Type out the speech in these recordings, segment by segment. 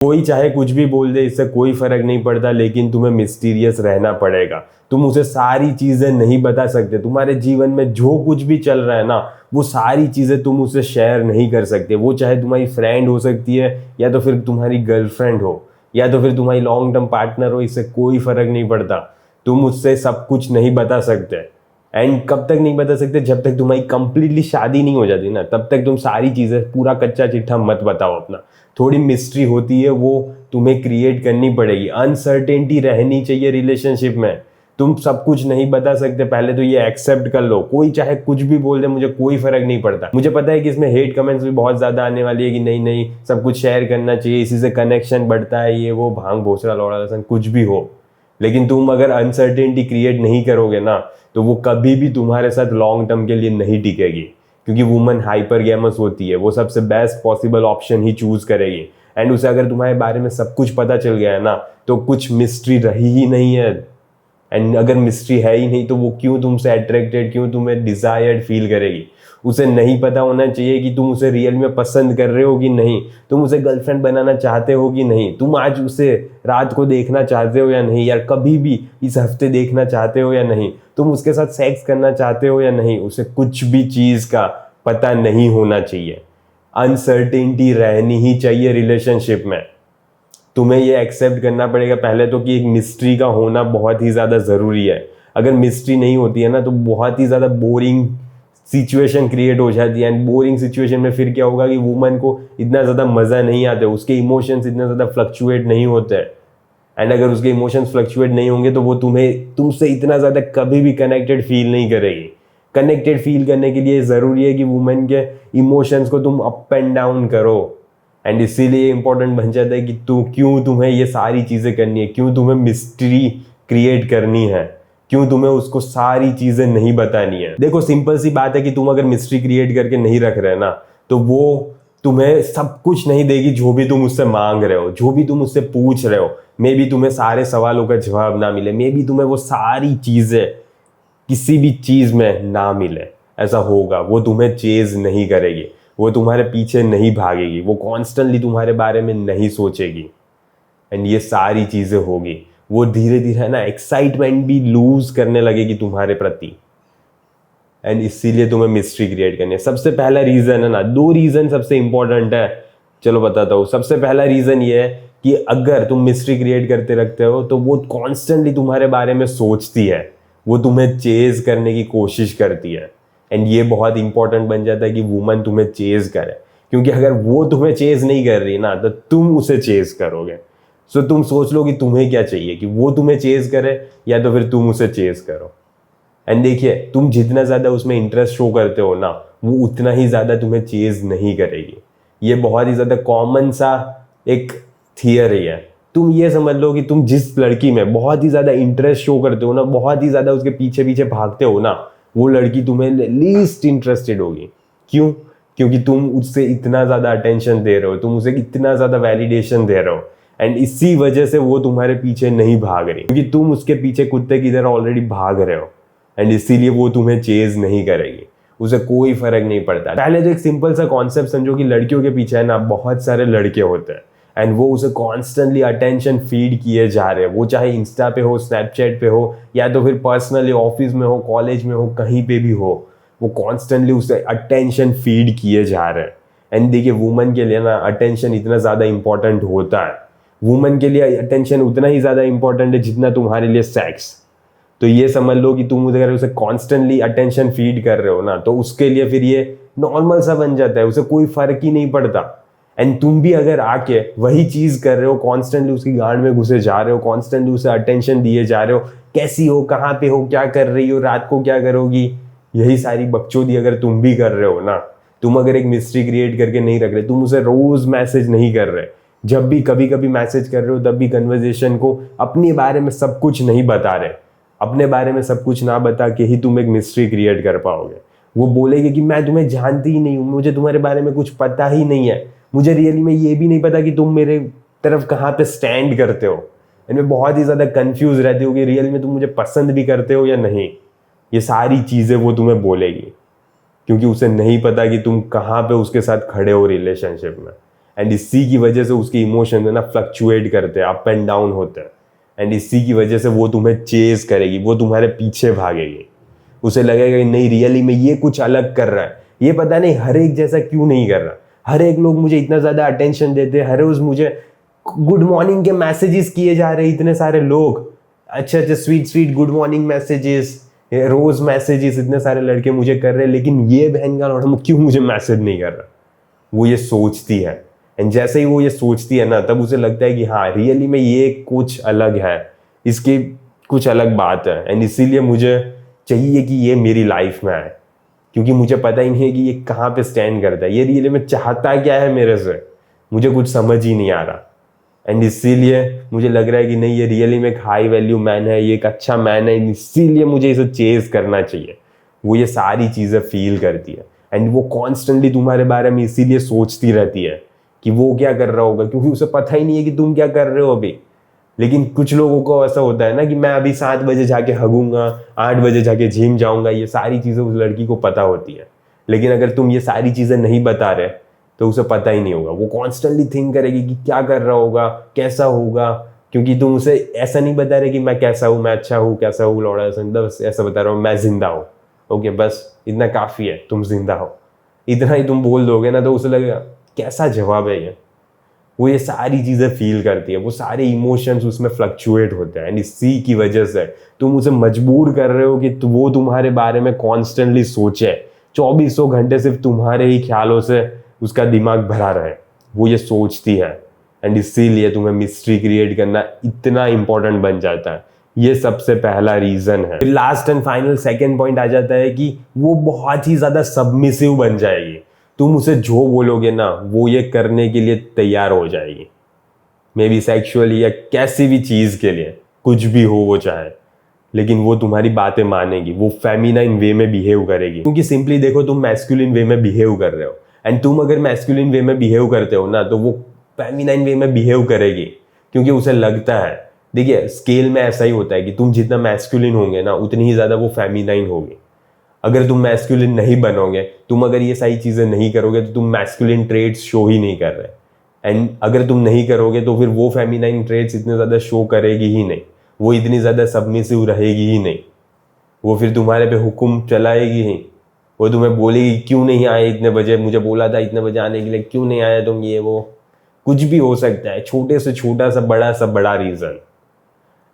कोई चाहे कुछ भी बोल दे, इससे कोई फर्क नहीं पड़ता, लेकिन तुम्हें मिस्टीरियस रहना पड़ेगा। तुम उसे सारी चीजें नहीं बता सकते। तुम्हारे जीवन में जो कुछ भी चल रहा है ना, वो सारी चीजें तुम उसे शेयर नहीं कर सकते। वो चाहे तुम्हारी फ्रेंड हो सकती है, या तो फिर तुम्हारी गर्लफ्रेंड हो, या तो फिर तुम्हारी लॉन्ग टर्म पार्टनर हो, इससे कोई फर्क नहीं पड़ता। तुम उससे सब कुछ नहीं बता सकते। एंड कब तक नहीं बता सकते? जब तक तुम्हारी कंप्लीटली शादी नहीं हो जाती ना, तब तक तुम सारी चीजें, पूरा कच्चा चिट्ठा मत बताओ अपना। थोड़ी मिस्ट्री होती है, वो तुम्हें क्रिएट करनी पड़ेगी। अनसर्टेनिटी रहनी चाहिए रिलेशनशिप में। तुम सब कुछ नहीं बता सकते, पहले तो ये एक्सेप्ट कर लो। कोई चाहे कुछ भी बोल दे, मुझे कोई फर्क नहीं पड़ता। मुझे पता है कि इसमें हेट कमेंट्स भी बहुत ज्यादा आने वाली है कि नहीं नहीं सब कुछ शेयर करना चाहिए, इसी से कनेक्शन बढ़ता है, ये वो भांग भोसड़ा लौड़ा लसन कुछ भी हो। लेकिन तुम अगर अनसर्टेनिटी क्रिएट नहीं करोगे ना, तो वो कभी भी तुम्हारे साथ लॉन्ग टर्म के लिए नहीं टिकेगी। क्योंकि वुमन हाइपर गैमस होती है, वो सबसे बेस्ट पॉसिबल ऑप्शन ही चूज करेगी। एंड उसे अगर तुम्हारे बारे में सब कुछ पता चल गया है ना, तो कुछ मिस्ट्री रही ही नहीं है। एंड अगर मिस्ट्री है ही नहीं, तो वो क्यों तुमसे अट्रैक्टेड, क्यों तुम्हें डिजायर्ड फील करेगी? उसे नहीं पता होना चाहिए कि तुम उसे रियल में पसंद कर रहे हो कि नहीं, तुम उसे गर्लफ्रेंड बनाना चाहते हो कि नहीं, तुम आज उसे रात को देखना चाहते हो या नहीं, या कभी भी इस हफ्ते देखना चाहते हो या नहीं, तुम उसके साथ सेक्स करना चाहते हो या नहीं। उसे कुछ भी चीज का पता नहीं होना चाहिए। अनसर्टेनिटी रहनी ही चाहिए रिलेशनशिप में। तुम्हें ये एक्सेप्ट करना पड़ेगा पहले तो कि एक मिस्ट्री का होना बहुत ही ज़्यादा ज़रूरी है। अगर मिस्ट्री नहीं होती है ना, तो बहुत ही ज़्यादा बोरिंग सिचुएशन क्रिएट हो जाती है। एंड बोरिंग सिचुएशन में फिर क्या होगा कि वुमन को इतना ज़्यादा मज़ा नहीं आता, उसके इमोशंस इतना ज़्यादा फ्लक्चुएट नहीं होते हैं। एंड अगर उसके इमोशंस फ्लक्चुएट नहीं होंगे, तो वो तुमसे इतना ज़्यादा कभी भी कनेक्टेड फील नहीं करेगी। कनेक्टेड फील करने के लिए ज़रूरी है कि वुमन के इमोशंस को तुम अप एंड डाउन करो। एंड इसीलिए इंपॉर्टेंट बन जाता है कि तुम्हें ये सारी चीज़ें करनी है, क्यों तुम्हें मिस्ट्री क्रिएट करनी है, क्यों तुम्हें उसको सारी चीज़ें नहीं बतानी है। देखो सिंपल सी बात है कि तुम अगर मिस्ट्री क्रिएट करके नहीं रख रहे ना, तो वो तुम्हें सब कुछ नहीं देगी जो भी तुम उससे मांग रहे हो, जो भी तुम उससे पूछ रहे हो। मे बी तुम्हें सारे सवालों का जवाब ना मिले, मे बी तुम्हें वो सारी चीज़ें किसी भी चीज़ में ना मिले। ऐसा होगा, वो तुम्हें चेज नहीं करेगी, वो तुम्हारे पीछे नहीं भागेगी, वो कॉन्स्टेंटली तुम्हारे बारे में नहीं सोचेगी। एंड ये सारी चीज़ें होगी, वो धीरे धीरे ना एक्साइटमेंट भी लूज करने लगेगी तुम्हारे प्रति। एंड इसीलिए तुम्हें मिस्ट्री क्रिएट करनी है। सबसे पहला रीज़न है ना, दो रीज़न सबसे इंपॉर्टेंट है, चलो बताता हूँ। सबसे पहला रीज़न ये है कि अगर तुम मिस्ट्री क्रिएट करते रखते हो, तो वो कॉन्स्टेंटली तुम्हारे बारे में सोचती है, वो तुम्हें चेज करने की कोशिश करती है। एंड ये बहुत इंपॉर्टेंट बन जाता है कि वुमन तुम्हें चेज करे, क्योंकि अगर वो तुम्हें चेज नहीं कर रही ना, तो तुम उसे चेज करोगे। सो तुम सोच लो कि तुम्हें क्या चाहिए, कि वो तुम्हें चेज करे या तो फिर तुम उसे चेज करो। एंड देखिए, तुम जितना ज़्यादा उसमें इंटरेस्ट शो करते हो ना, वो उतना ही ज़्यादा तुम्हें चेज नहीं करेगी। ये बहुत ही ज़्यादा कॉमन सा एक थियरी है। तुम ये समझ लो कि तुम जिस लड़की में बहुत ही ज़्यादा इंटरेस्ट शो करते हो ना, बहुत ही ज़्यादा उसके पीछे पीछे भागते हो ना, वो लड़की तुम्हें लीस्ट इंटरेस्टेड होगी। क्यों? क्योंकि तुम उससे इतना ज़्यादा अटेंशन दे रहे हो, तुम उसे इतना ज़्यादा वैलिडेशन दे रहे हो। एंड इसी वजह से वो तुम्हारे पीछे नहीं भाग रही, क्योंकि तुम उसके पीछे कुत्ते की तरह ऑलरेडी भाग रहे हो। एंड इसीलिए वो तुम्हें चेज नहीं करेगी, उसे कोई फर्क नहीं पड़ता। पहले तो एक सिंपल सा कॉन्सेप्ट समझो कि लड़कियों के पीछे है ना बहुत सारे लड़के होते हैं, एंड वो उसे कॉन्स्टेंटली अटेंशन फीड किए जा रहे हैं। वो चाहे इंस्टा पे हो, स्नैपचैट पे हो, या तो फिर पर्सनली ऑफिस में हो, कॉलेज में हो, कहीं पे भी हो, वो कॉन्स्टेंटली उसे अटेंशन फीड किए जा रहे हैं। एंड देखिए, वुमन के लिए ना अटेंशन इतना ज़्यादा इंपॉर्टेंट होता है। वुमन के लिए अटेंशन उतना ही ज़्यादा इंपॉर्टेंट है जितना तुम्हारे लिए सेक्स। तो ये समझ लो कि तुम अगर उसे कॉन्स्टेंटली अटेंशन फीड कर रहे हो ना, तो उसके लिए फिर ये नॉर्मल सा बन जाता है, उसे कोई फर्क ही नहीं पड़ता। एंड तुम भी अगर आके वही चीज कर रहे हो, कॉन्स्टेंटली उसकी गांड में घुसे जा रहे हो, कॉन्स्टेंटली उसे अटेंशन दिए जा रहे हो, कैसी हो, कहाँ पे हो, क्या कर रही हो, रात को क्या करोगी, यही सारी बकचोदी अगर तुम भी कर रहे हो ना, तुम अगर एक मिस्ट्री क्रिएट करके नहीं रख रहे, तुम उसे रोज मैसेज नहीं कर रहे, जब भी कभी कभी मैसेज कर रहे हो तब भी कन्वर्जेशन को अपने बारे में सब कुछ नहीं बता रहे, अपने बारे में सब कुछ ना बता के ही तुम एक मिस्ट्री क्रिएट कर पाओगे। वो बोलेगी कि मैं तुम्हें जानती ही नहीं हूँ, मुझे तुम्हारे बारे में कुछ पता ही नहीं है, मुझे रियली में ये भी नहीं पता कि तुम मेरे तरफ कहाँ पे स्टैंड करते हो। इनमें बहुत ही ज़्यादा कंफ्यूज रहती हो कि रियल में तुम मुझे पसंद भी करते हो या नहीं। ये सारी चीज़ें वो तुम्हें बोलेगी, क्योंकि उसे नहीं पता कि तुम कहाँ पे उसके साथ खड़े हो रिलेशनशिप में। एंड इसी की वजह से उसके इमोशन है ना फ्लक्चुएट करते हैं, अप एंड डाउन होते हैं। एंड इसी की वजह से वो तुम्हें चेज करेगी, वो तुम्हारे पीछे भागेगी। उसे लगेगा कि नहीं रियली में ये कुछ अलग कर रहा है, ये पता नहीं हर एक जैसा क्यों नहीं कर रहा, हर एक लोग मुझे इतना ज्यादा अटेंशन देते हैं, हर रोज मुझे गुड मॉर्निंग के मैसेजेस किए जा रहे हैं इतने सारे लोग, अच्छे अच्छे sweet sweet good morning messages, रोज मैसेजेस इतने सारे लड़के मुझे कर रहे हैं, लेकिन ये बहन का लौड़ा क्यों मुझे मैसेज नहीं कर रहा। वो ये सोचती है, एंड जैसे ही वो ये सोचती है ना, तब उसे लगता है कि हाँ रियली में ये कुछ अलग है, इसकी कुछ अलग बात है, एंड इसीलिए मुझे चाहिए कि ये मेरी लाइफ में आए, क्योंकि मुझे पता ही नहीं है कि ये कहाँ पे स्टैंड करता है, ये रियली में चाहता क्या है मेरे से, मुझे कुछ समझ ही नहीं आ रहा। एंड इसीलिए मुझे लग रहा है कि नहीं ये रियली में एक हाई वैल्यू मैन है, ये एक अच्छा मैन है, इसीलिए मुझे इसे चेज करना चाहिए। वो ये सारी चीज़ें फील करती है, एंड वो कॉन्स्टेंटली तुम्हारे बारे में इसीलिए सोचती रहती है कि वो क्या कर रहा होगा, क्योंकि उसे पता ही नहीं है कि तुम क्या कर रहे हो अभी। लेकिन कुछ लोगों को ऐसा होता है ना कि मैं अभी 7 बजे जाके हगूंगा, 8 बजे जाके जिम जाऊंगा, ये सारी चीज़ें उस लड़की को पता होती है। लेकिन अगर तुम ये सारी चीज़ें नहीं बता रहे तो उसे पता ही नहीं होगा, वो कॉन्स्टेंटली थिंक करेगी कि क्या कर रहा होगा, कैसा होगा, क्योंकि तुम उसे ऐसा नहीं बता रहे कि मैं कैसा हूँ, मैं अच्छा हूँ, कैसा हूँ लौड़ा, बस ऐसा बता रहा हूँ मैं जिंदा हूँ। ओके बस इतना काफ़ी है, तुम जिंदा हो, इतना ही तुम बोल दोगे ना, तो उसे लगेगा कैसा जवाब है ये। वो ये सारी चीज़ें फील करती है, वो सारे इमोशंस उसमें फ्लक्चुएट होते हैं, एंड इसी की वजह से तुम उसे मजबूर कर रहे हो कि वो तुम्हारे बारे में कॉन्स्टेंटली सोचे, 2400 घंटे सिर्फ तुम्हारे ही ख्यालों से उसका दिमाग भरा रहे, वो ये सोचती है। एंड इसीलिए तुम्हें मिस्ट्री क्रिएट करना इतना इंपॉर्टेंट बन जाता है, ये सबसे पहला रीजन है। Last and final second point आ जाता है कि वो बहुत ही ज्यादा सबमिसिव बन जाएगी, तुम उसे जो बोलोगे ना वो ये करने के लिए तैयार हो जाएगी, मे बी सेक्सुअली या कैसी भी चीज के लिए, कुछ भी हो वो चाहे, लेकिन वो तुम्हारी बातें मानेगी, वो फेमिनाइन वे में बिहेव करेगी। क्योंकि सिंपली देखो तुम मैस्कुलिन वे में बिहेव कर रहे हो, एंड तुम अगर मैस्कुलिन वे में बिहेव करते हो ना तो वो फेमिनाइन वे में बिहेव करेगी, क्योंकि उसे लगता है, देखिए स्केल में ऐसा ही होता है कि तुम जितना मैस्कुलिन होंगे ना उतनी ही ज्यादा वो फेमिनाइन होगी। अगर तुम मैस्कुलिन नहीं बनोगे, तुम अगर ये सारी चीजें नहीं करोगे तो तुम मैस्कुलिन ट्रेड्स शो ही नहीं कर रहे, एंड अगर तुम नहीं करोगे तो फिर वो फेमिनाइन ट्रेड्स इतने ज्यादा शो करेगी ही नहीं, वो इतनी ज्यादा सबमिसिव रहेगी ही नहीं, वो फिर तुम्हारे पे हुक्म चलाएगी ही, वो तुम्हें बोलेगी क्यों नहीं आए इतने बजे, मुझे बोला था इतने बजे आने के लिए, क्यों नहीं आया तुम, ये वो कुछ भी हो सकता है, छोटे से छोटा सा बड़ा रीजन।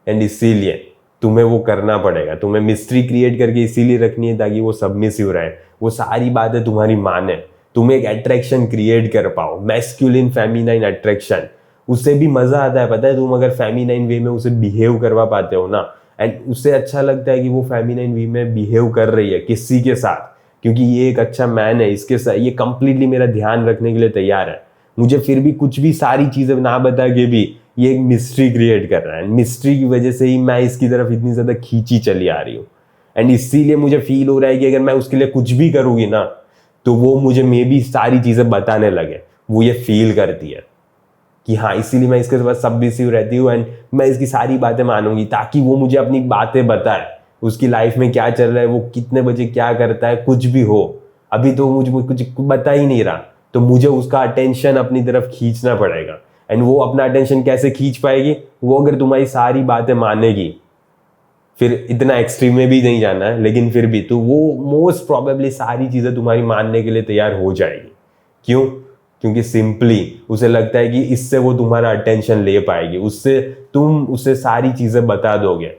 एंड इसीलिए तुम्हें वो करना पड़ेगा, तुम्हें मिस्ट्री क्रिएट करके इसीलिए रखनी है ताकि वो सबमिसिव रहे, वो सारी बातें तुम्हारी माने, तुम एक अट्रैक्शन क्रिएट कर पाओ, मैस्कुलिन फेमिनाइन अट्रैक्शन। उससे भी मजा आता है पता है, तुम अगर फेमिनाइन वे में उसे बिहेव करवा पाते हो ना, एंड उससे अच्छा लगता है कि वो फेमिनाइन वे में बिहेव कर रही है किसी के साथ, क्योंकि ये एक अच्छा मैन है, इसके साथ ये कंप्लीटली मेरा ध्यान रखने के लिए तैयार है, मुझे फिर भी कुछ भी सारी चीजें ना बता के भी ये एक मिस्ट्री क्रिएट कर रहा है, मिस्ट्री की वजह से ही मैं इसकी तरफ इतनी ज्यादा खींची चली आ रही हूँ। एंड इसीलिए मुझे फील हो रहा है कि अगर मैं उसके लिए कुछ भी करूंगी ना तो वो मुझे मे भी सारी चीजें बताने लगे, वो ये फील करती है कि हाँ, इसीलिए मैं इसके साथ सबमिसिव रहती हूँ, एंड मैं इसकी सारी बातें मानूंगी ताकि वो मुझे अपनी बातें बताए, उसकी लाइफ में क्या चल रहा है, वो कितने बजे क्या करता है, कुछ भी हो, अभी तो मुझे कुछ बता ही नहीं रहा, तो मुझे उसका अटेंशन अपनी तरफ खींचना पड़ेगा। एंड वो अपना अटेंशन कैसे खींच पाएगी, वो अगर तुम्हारी सारी बातें मानेगी, फिर इतना एक्सट्रीम में भी नहीं जाना है, लेकिन फिर भी तो वो मोस्ट प्रोबेबली सारी चीजें तुम्हारी मानने के लिए तैयार हो जाएगी। क्यों? क्योंकि सिंपली उसे लगता है कि इससे वो तुम्हारा अटेंशन ले पाएगी, उससे तुम उसे सारी चीजें बता दोगे,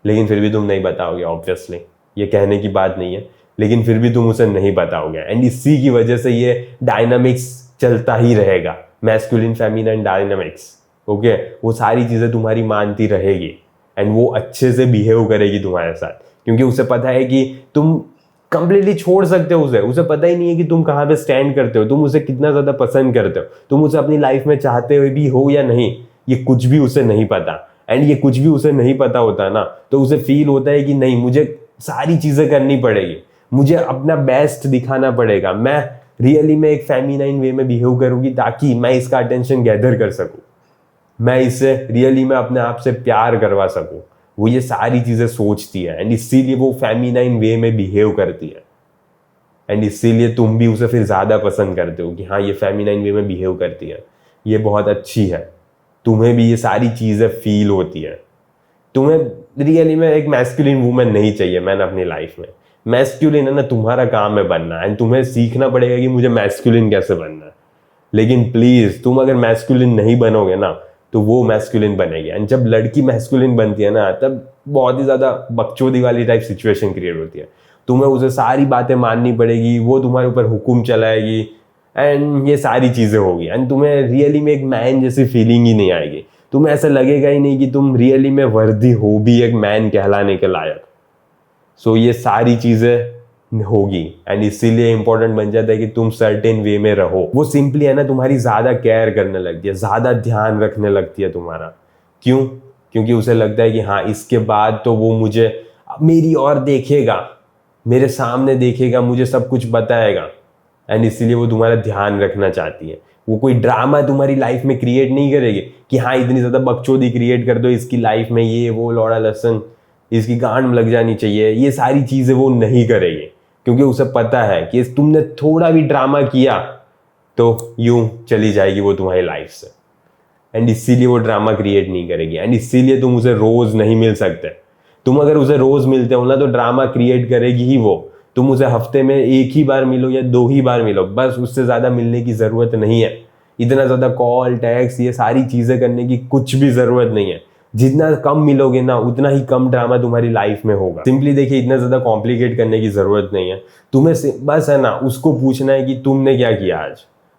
लेकिन फिर भी तुम नहीं बताओगे, ऑब्वियसली ये कहने की बात नहीं है, लेकिन फिर भी तुम उसे नहीं बताओगे। एंड इसी की वजह से ये डायनामिक्स चलता ही रहेगा, मैस्कुलिन फेमिनाइन डायनामिक्स। ओके, वो सारी चीजें तुम्हारी मानती रहेगी, एंड वो अच्छे से बिहेव करेगी तुम्हारे साथ, क्योंकि उसे पता है कि तुम कंप्लीटली छोड़ सकते हो उसे पता ही नहीं है कि तुम कहाँ पे स्टैंड करते हो, तुम उसे कितना ज्यादा पसंद करते हो, तुम उसे अपनी लाइफ में चाहते हुए भी हो या नहीं, ये कुछ भी उसे नहीं पता। एंड ये कुछ भी उसे नहीं पता होता ना, तो उसे फील होता है कि नहीं, मुझे सारी चीजें करनी पड़ेगी, मुझे अपना बेस्ट दिखाना पड़ेगा, मैं रियली में एक फेमिनाइन वे में बिहेव करूंगी ताकि मैं इसका अटेंशन गैदर कर सकूं, मैं इससे रियली में अपने आप से प्यार करवा सकूं। वो ये सारी चीजें सोचती है, एंड इसीलिए वो फेमिनाइन वे में बिहेव करती है। एंड इसीलिए तुम भी उसे फिर ज़्यादा पसंद करते हो कि हाँ ये फेमिनाइन वे में बिहेव करती है, ये बहुत अच्छी है, तुम्हें भी ये सारी चीज़ें फील होती है। तुम्हें रियली में एक मैस्कुलिन वुमेन नहीं चाहिए मैन अपनी लाइफ में। मैस्कुलिन है ना, तुम्हारा काम है बनना, एंड तुम्हें सीखना पड़ेगा कि मुझे मैस्कुलिन कैसे बनना है। लेकिन प्लीज तुम अगर मैस्कुलिन नहीं बनोगे ना तो वो मैस्कुलिन बनेगी, एंड जब लड़की मैस्कुलिन बनती है ना तब बहुत ही ज्यादा बकचोदी वाली टाइप सिचुएशन क्रिएट होती है। तुम्हें उसे सारी बातें माननी पड़ेगी, वो तुम्हारे ऊपर हुक्म चलाएगी, एंड ये सारी चीजें होगी, एंड तुम्हें रियली में एक मैन जैसी फीलिंग ही नहीं आएगी। तुम्हें ऐसा लगेगा ही नहीं कि तुम रियली में वर्दी हो भी एक मैन कहलाने के लायक। सो ये सारी चीजें होगी, एंड इसीलिए इंपॉर्टेंट बन जाता है कि तुम सर्टेन वे में रहो। वो सिंपली है ना तुम्हारी ज्यादा केयर करने लगती है, ज्यादा ध्यान रखने लगती है तुम्हारा। क्यों? क्योंकि उसे लगता है कि हाँ इसके बाद तो वो मुझे मेरी और देखेगा, मेरे सामने देखेगा, मुझे सब कुछ बताएगा, एंड इसीलिए वो तुम्हारा ध्यान रखना चाहती है। वो कोई ड्रामा तुम्हारी लाइफ में क्रिएट नहीं करेगी कि हाँ इतनी ज्यादा बकचोदी क्रिएट कर दो इसकी लाइफ में, ये वो लौड़ा लसन, इसकी गांड में लग जानी चाहिए, ये सारी चीजें वो नहीं करेगी। क्योंकि उसे पता है कि तुमने थोड़ा भी ड्रामा किया तो यूं चली जाएगी वो तुम्हारी लाइफ से, एंड इसीलिए वो ड्रामा क्रिएट नहीं करेगी, एंड इसीलिए तुम उसे रोज नहीं मिल सकते। तुम अगर उसे रोज मिलते हो ना तो ड्रामा क्रिएट करेगी ही वो। तुम उसे हफ्ते में एक ही बार मिलो या 2 ही बार मिलो, बस उससे ज्यादा मिलने की जरूरत नहीं है। इतना ज्यादा कॉल टैक्स ये सारी चीजें करने की कुछ भी जरूरत नहीं है। जितना कम मिलोगे ना उतना ही कम ड्रामा तुम्हारी लाइफ में होगा। सिंपली देखिए, इतना ज्यादा कॉम्प्लिकेट करने की जरूरत नहीं है। तुम्हें बस है ना उसको पूछना है कि तुमने क्या किया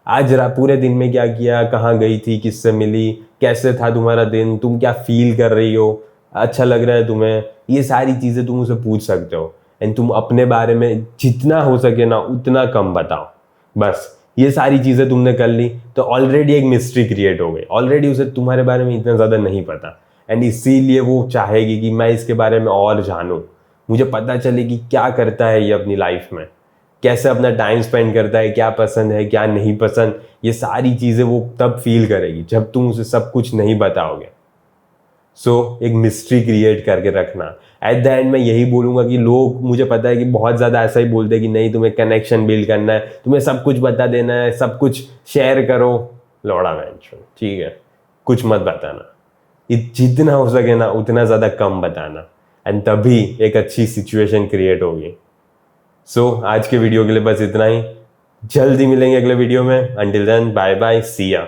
आज पूरे दिन में क्या किया, कहाँ गई थी, किससे मिली, कैसे था तुम्हारा दिन, तुम क्या फील कर रही हो, अच्छा लग रहा है तुम्हें, ये सारी चीजें तुम उसे पूछ सकते हो। एंड तुम अपने बारे में जितना हो सके ना उतना कम बताओ। बस ये सारी चीजें तुमने कर ली तो ऑलरेडी एक मिस्ट्री क्रिएट हो गई। ऑलरेडी उसे तुम्हारे बारे में इतना ज्यादा नहीं पता, एंड इसीलिए वो चाहेगी कि मैं इसके बारे में और जानूं, मुझे पता चले कि क्या करता है ये अपनी लाइफ में, कैसे अपना टाइम स्पेंड करता है, क्या पसंद है क्या नहीं पसंद। ये सारी चीजें वो तब फील करेगी जब तुम उसे सब कुछ नहीं बताओगे। सो एक मिस्ट्री क्रिएट करके रखना। एट द एंड मैं यही बोलूंगा कि लोग, मुझे पता है कि बहुत ज़्यादा ऐसा ही बोलते हैं कि नहीं तुम्हें कनेक्शन बिल्ड करना है, तुम्हें सब कुछ बता देना है, सब कुछ शेयर करो। लौड़ा मैंशन, ठीक है, कुछ मत बताना, जितना हो सके ना उतना ज़्यादा कम बताना, एंड तभी एक अच्छी सिचुएशन क्रिएट होगी। सो आज के वीडियो के लिए बस इतना ही। जल्दी मिलेंगे अगले वीडियो में। अंटिल देन बाय बाय, सी या।